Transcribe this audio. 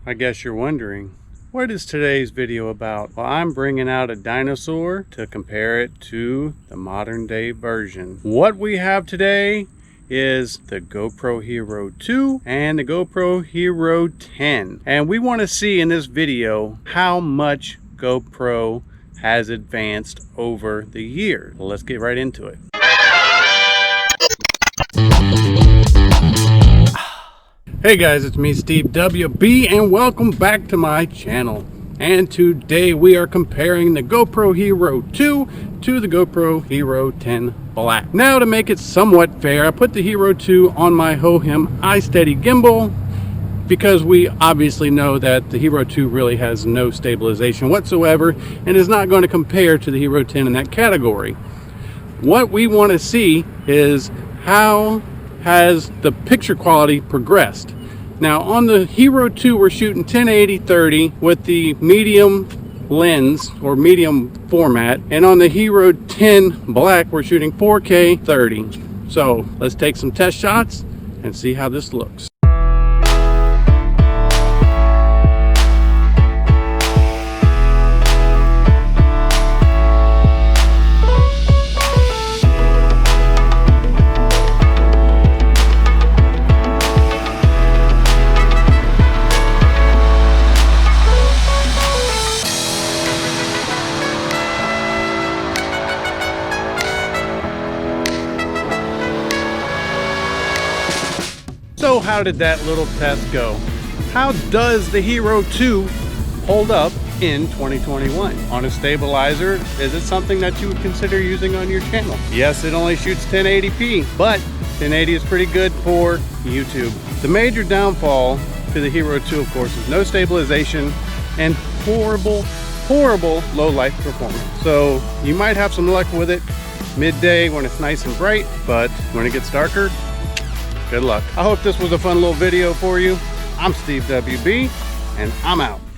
I guess you're wondering, what is today's video about? Well, I'm bringing out a dinosaur to compare it to the modern day version. What we have today is the GoPro Hero 2 and the GoPro Hero 10. And we want to see in this video how much GoPro has advanced over the years. Well, let's get right into it. Hey guys, it's me, Steve WB, and welcome back to my channel. And today we are comparing the GoPro Hero 2 to the GoPro Hero 10 Black. Now, to make it somewhat fair, I put the Hero 2 on my Ho-Hem iSteady gimbal because we obviously know that the Hero 2 really has no stabilization whatsoever and is not going to compare to the Hero 10 in that category. What we want to see is how has the picture quality progressed. Now, on the Hero 2 we're shooting 1080-30 with the medium lens or medium format, and on the Hero 10 Black we're shooting 4K 30. So let's take some test shots and see how this looks. So how did that little test go? How does the Hero 2 hold up in 2021? On a stabilizer, is it something that you would consider using on your channel? Yes, it only shoots 1080p, but 1080 is pretty good for YouTube. The major downfall to the Hero 2, of course, is no stabilization and horrible low light performance. So you might have some luck with it midday when it's nice and bright, but when it gets darker, good luck. I hope this was a fun little video for you. I'm Steve WB, and I'm out.